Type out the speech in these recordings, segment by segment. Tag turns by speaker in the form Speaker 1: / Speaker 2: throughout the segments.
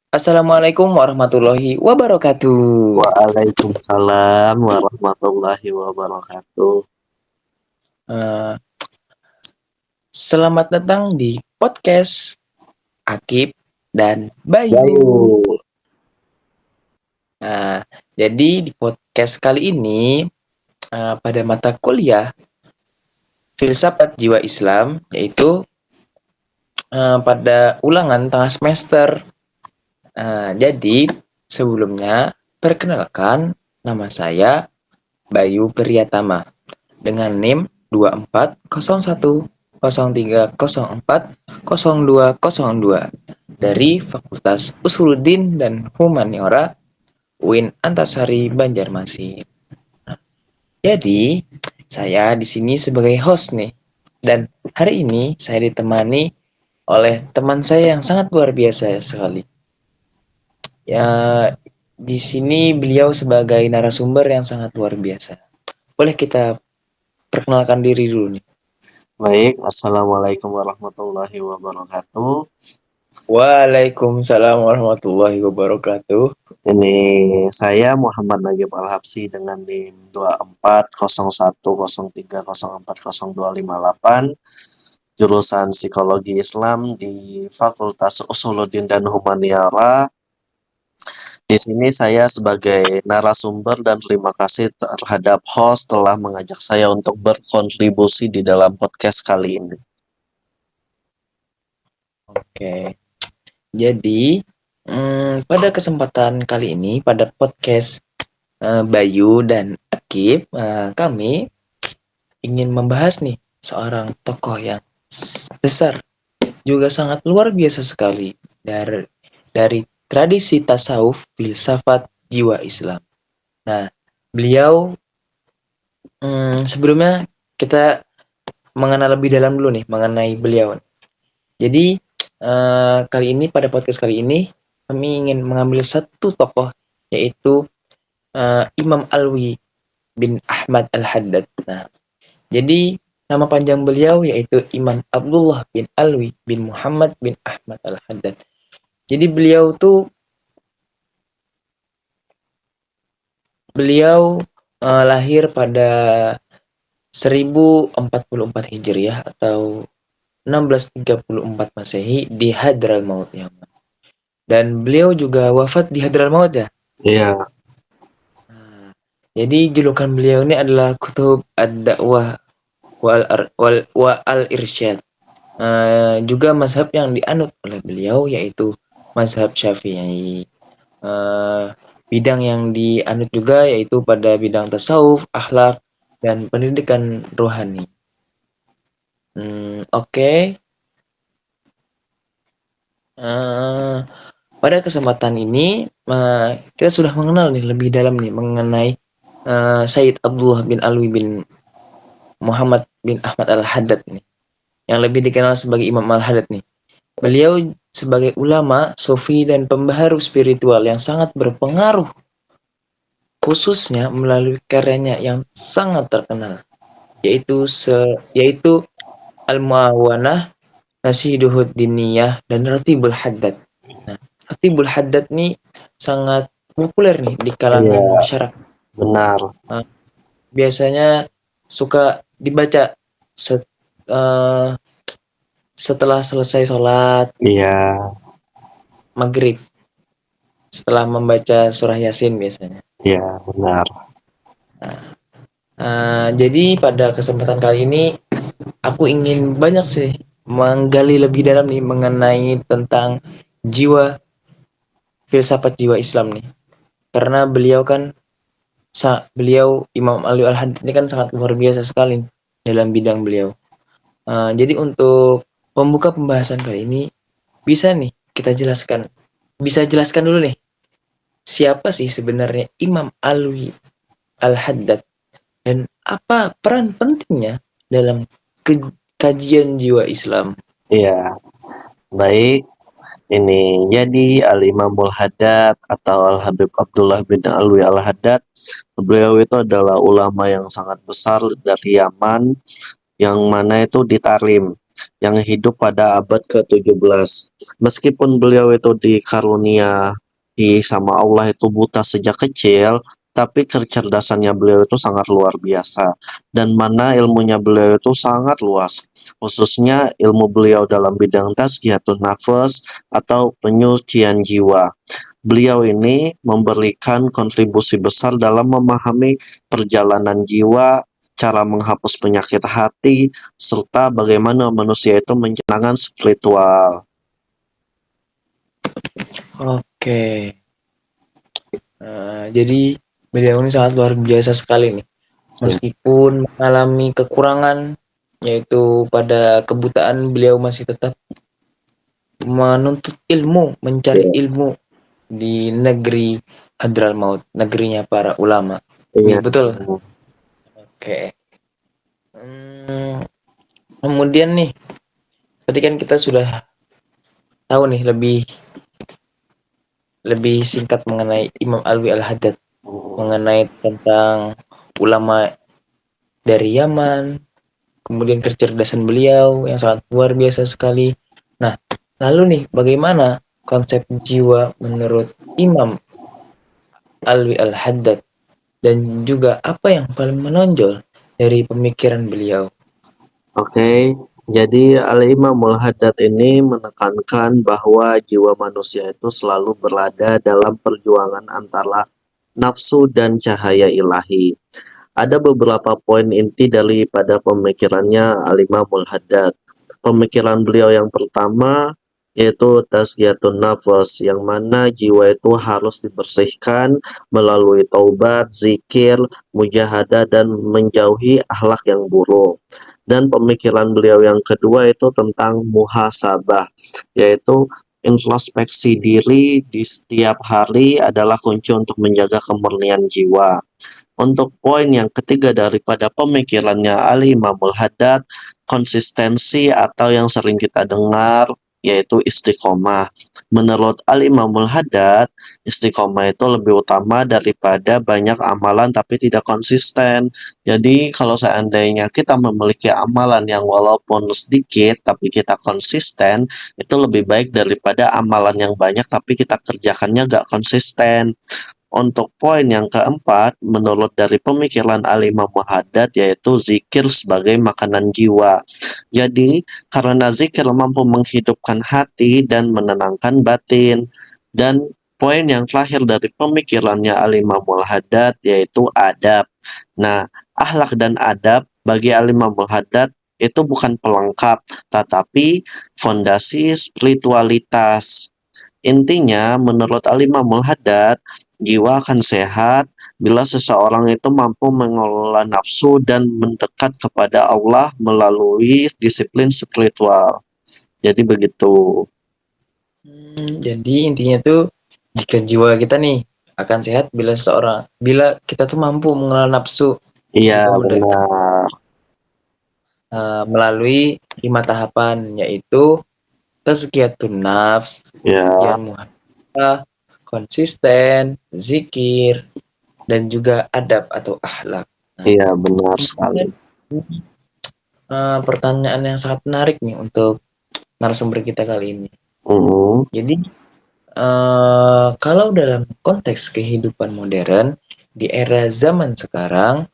Speaker 1: Assalamualaikum warahmatullahi wabarakatuh.
Speaker 2: Waalaikumsalam warahmatullahi wabarakatuh.
Speaker 1: Eh, Selamat datang di podcast Akib dan
Speaker 2: Bayu,
Speaker 1: Bayu. Nah, jadi di podcast kali ini pada mata kuliah Filsafat Jiwa Islam yaitu pada ulangan tengah semester. Jadi sebelumnya perkenalkan nama saya Bayu Priyatama dengan NIM 240103040202 dari Fakultas Usuluddin dan Humaniora UIN Antasari Banjarmasin. Jadi, saya di sini sebagai host nih. Dan hari ini saya ditemani oleh teman saya yang sangat luar biasa sekali. Ya, di sini beliau sebagai narasumber yang sangat luar biasa. Boleh kita perkenalkan diri dulu nih.
Speaker 2: baik. Assalamualaikum warahmatullahi wabarakatuh.
Speaker 1: Waalaikumsalam warahmatullahi wabarakatuh.
Speaker 2: Ini saya Muhammad Nagib Al-Habsi dengan NIM 240103040258, jurusan Psikologi Islam di Fakultas Usuluddin dan Humaniora. Di sini saya sebagai narasumber dan terima kasih terhadap host telah mengajak saya untuk berkontribusi di dalam podcast kali ini.
Speaker 1: Oke, jadi pada kesempatan kali ini pada podcast Bayu dan Akib, kami ingin membahas nih seorang tokoh yang besar juga sangat luar biasa sekali dari tradisi tasawuf filsafat jiwa Islam. Nah, beliau sebelumnya kita mengenal lebih dalam dulu nih mengenai beliau. Jadi kali ini pada podcast kali ini kami ingin mengambil satu tokoh yaitu Imam Alwi bin Ahmad Al-Haddad. Nah, jadi nama panjang beliau yaitu Imam Abdullah bin Alwi bin Muhammad bin Ahmad Al-Haddad. Jadi beliau lahir pada 1044 Hijriah atau 1634 Masehi di Hadramaut Yaman. Dan beliau juga wafat di Hadramaut ya.
Speaker 2: Iya,
Speaker 1: Nah, jadi julukan beliau ini adalah Kutub Ad-Dakwah wa Al-Irsyad. Juga mazhab yang dianut oleh beliau yaitu mazhab Syafi'i. Bidang yang dianut juga yaitu pada bidang tasawuf, akhlak, dan pendidikan rohani. Oke. Eh, Pada kesempatan ini kita sudah mengenal nih lebih dalam nih mengenai Sayyid Abdullah bin Alwi bin Muhammad bin Ahmad Al-Haddad nih, yang lebih dikenal sebagai Imam Al-Haddad nih. Beliau sebagai ulama, sufi dan pembaharu spiritual yang sangat berpengaruh khususnya melalui karyanya yang sangat terkenal yaitu Al-Muawanah, Nasiduhud Diniyah dan Ratibul Haddad. Nah, Ratibul Haddad nih sangat populer nih di
Speaker 2: iya,
Speaker 1: kalangan masyarakat.
Speaker 2: benar.
Speaker 1: Nah, biasanya suka dibaca set, uh, setelah selesai sholat
Speaker 2: Iya,
Speaker 1: maghrib, setelah membaca surah Yasin biasanya.
Speaker 2: iya, benar.
Speaker 1: Jadi pada kesempatan kali ini aku ingin banyak sih menggali lebih dalam nih mengenai tentang jiwa filsafat jiwa Islam nih. Karena beliau kan beliau Imam Ali Al-Haddad ini kan sangat luar biasa sekali dalam bidang beliau. Jadi untuk pembuka pembahasan kali ini bisa nih kita jelaskan. Bisa jelaskan dulu nih siapa sih sebenarnya Imam Alwi Al-Haddad dan apa peran pentingnya dalam kajian jiwa Islam.
Speaker 2: Iya, baik. Ini jadi Al-Imamul Haddad atau Al-Habib Abdullah bin Alwi Al-Haddad. Beliau itu adalah ulama yang sangat besar dari Yaman yang mana itu di Tarim. yang hidup pada abad ke-17. Meskipun beliau itu dikaruniai sama Allah itu buta sejak kecil, tapi kecerdasannya beliau itu sangat luar biasa. Dan mana ilmunya beliau itu sangat luas, khususnya ilmu beliau dalam bidang tazkiyatun nafas atau penyucian jiwa. Beliau ini memberikan kontribusi besar dalam memahami perjalanan jiwa, cara menghapus penyakit hati, serta bagaimana manusia itu menyenangkan spiritual.
Speaker 1: Oke. Jadi beliau ini sangat luar biasa sekali nih. Meskipun mengalami kekurangan, yaitu pada kebutaan, beliau masih tetap menuntut ilmu, mencari
Speaker 2: Ya,
Speaker 1: ilmu di negeri Hadramaut, negerinya para ulama. Ini
Speaker 2: iya.
Speaker 1: betul. Oke. Kemudian nih, tadi kan kita sudah tahu nih lebih lebih singkat mengenai Imam Alwi Al-Haddad, mengenai tentang ulama dari Yaman, kemudian kecerdasan beliau yang sangat luar biasa sekali. Nah, lalu nih, bagaimana konsep jiwa menurut Imam Alwi Al-Haddad, dan juga apa yang paling menonjol dari pemikiran beliau?
Speaker 2: Oke, jadi Al-Imamul Haddad ini menekankan bahwa jiwa manusia itu selalu berada dalam perjuangan antara nafsu dan cahaya ilahi. Ada beberapa poin inti daripada pemikirannya Al-Imamul Haddad. Pemikiran beliau yang pertama yaitu tazkiyatun nafas, yang mana jiwa itu harus dibersihkan melalui taubat, zikir, mujahadah, dan menjauhi akhlak yang buruk. Dan pemikiran beliau yang kedua itu tentang muhasabah, yaitu introspeksi diri di setiap hari adalah kunci untuk menjaga kemurnian jiwa. Untuk poin yang ketiga daripada pemikirannya Ali Imamul Haddad, konsistensi atau yang sering kita dengar yaitu istiqomah. Menurut Ali Imamul Haddad, istiqomah itu lebih utama daripada banyak amalan tapi tidak konsisten. Jadi kalau seandainya kita memiliki amalan yang walaupun sedikit tapi kita konsisten, itu lebih baik daripada amalan yang banyak tapi kita kerjakannya gak konsisten. Untuk poin yang keempat, menurut dari pemikiran Al-Imam Haddad, yaitu zikir sebagai makanan jiwa. Jadi, karena zikir mampu menghidupkan hati dan menenangkan batin. Dan poin yang terakhir dari pemikirannya Al-Imam Haddad, yaitu adab. Nah, akhlak dan adab bagi Al-Imam Haddad itu bukan pelengkap, tetapi fondasi spiritualitas. Intinya, menurut Al-Imamul Haddad, jiwa akan sehat bila seseorang itu mampu mengelola nafsu dan mendekat kepada Allah melalui disiplin spiritual. Jadi begitu.
Speaker 1: Jadi intinya tuh, jika jiwa kita nih akan sehat bila kita tuh mampu mengelola nafsu,
Speaker 2: Iya,
Speaker 1: mampu mendekat
Speaker 2: benar.
Speaker 1: melalui 5 tahapan, yaitu tazkiyatun nafs,
Speaker 2: Ya,
Speaker 1: kemudian muhasabah, konsisten, zikir, dan juga adab atau akhlak. Nah,
Speaker 2: iya benar sekali.
Speaker 1: kemudian pertanyaan yang sangat menarik nih untuk narasumber kita kali ini.
Speaker 2: Mm,
Speaker 1: Jadi, kalau dalam konteks kehidupan modern di era zaman sekarang,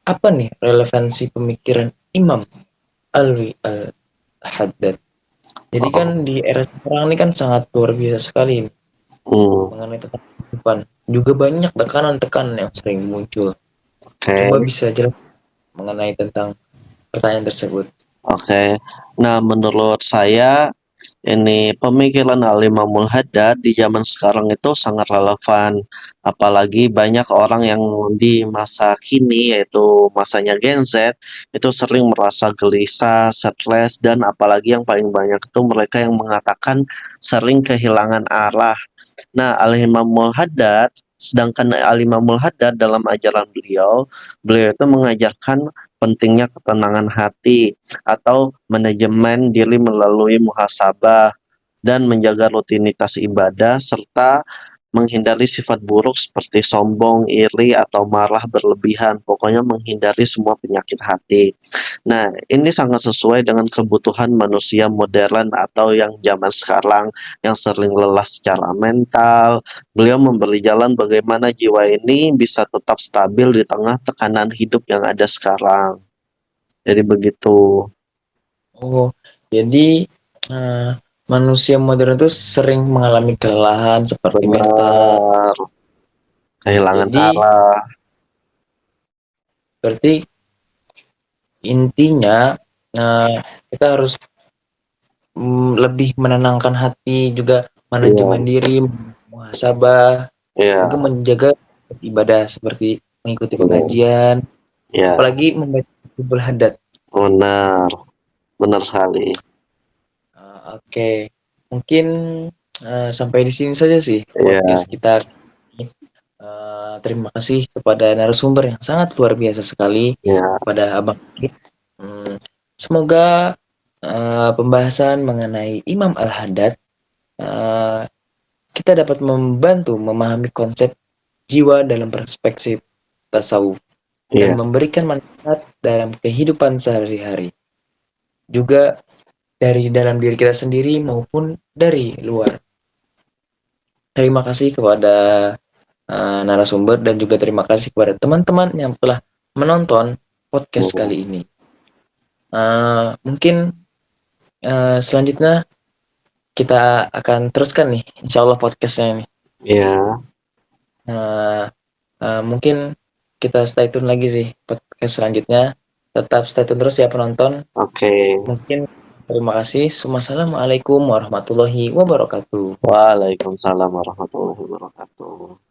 Speaker 1: apa nih relevansi pemikiran Imam Alwi Al-Haddad? Jadi kan
Speaker 2: oh,
Speaker 1: di era sekarang ini kan sangat luar biasa sekali
Speaker 2: mm,
Speaker 1: mengenai tentang kehidupan. Juga banyak tekanan-tekanan yang sering muncul. Coba
Speaker 2: oke.
Speaker 1: bisa jelas mengenai tentang pertanyaan tersebut.
Speaker 2: Oke. Nah, menurut saya ini pemikiran Al-Imamul Haddad di zaman sekarang itu sangat relevan. Apalagi banyak orang yang di masa kini yaitu masanya Gen Z itu sering merasa gelisah, stres, dan apalagi yang paling banyak itu mereka yang mengatakan sering kehilangan arah. Nah, Al-Imamul Haddad, sedangkan Al-Imamul Haddad dalam ajaran beliau, beliau itu mengajarkan pentingnya ketenangan hati atau manajemen diri melalui muhasabah dan menjaga rutinitas ibadah serta menghindari sifat buruk seperti sombong, iri, atau marah berlebihan. Pokoknya menghindari semua penyakit hati. Nah, ini sangat sesuai dengan kebutuhan manusia modern atau yang zaman sekarang yang sering lelah secara mental. Beliau memberi jalan bagaimana jiwa ini bisa tetap stabil di tengah tekanan hidup yang ada sekarang. Jadi begitu.
Speaker 1: Oh, jadi eh, manusia modern itu sering mengalami kelelahan seperti mental.
Speaker 2: Benar. Kehilangan
Speaker 1: Jadi
Speaker 2: arah.
Speaker 1: berarti intinya eh, kita harus lebih menenangkan hati, juga manajemen
Speaker 2: Iya,
Speaker 1: diri, muhasabah, juga
Speaker 2: iya,
Speaker 1: menjaga ibadah seperti mengikuti
Speaker 2: benar.
Speaker 1: pengajian,
Speaker 2: Iya,
Speaker 1: apalagi membaca Qur'an hadat.
Speaker 2: benar. Benar sekali.
Speaker 1: Oke, mungkin sampai di sini saja sih
Speaker 2: Iya,
Speaker 1: podcast kita. Terima kasih kepada narasumber yang sangat luar biasa sekali,
Speaker 2: iya,
Speaker 1: kepada Abang Arif. Hmm, semoga pembahasan mengenai Imam Al-Haddad eh, kita dapat membantu memahami konsep jiwa dalam perspektif tasawuf dan
Speaker 2: iya,
Speaker 1: memberikan manfaat dalam kehidupan sehari-hari. Juga dari dalam diri kita sendiri maupun dari luar. Terima kasih kepada narasumber dan juga terima kasih kepada teman-teman yang telah menonton podcast
Speaker 2: iya,
Speaker 1: kali ini. Mungkin selanjutnya kita akan teruskan nih, insya Allah podcastnya ini.
Speaker 2: iya.
Speaker 1: Uh, Mungkin kita stay tune lagi sih podcast selanjutnya. Tetap stay tune terus ya penonton.
Speaker 2: Oke.
Speaker 1: Mungkin terima kasih. Wassalamualaikum warahmatullahi wabarakatuh.
Speaker 2: Waalaikumsalam warahmatullahi wabarakatuh.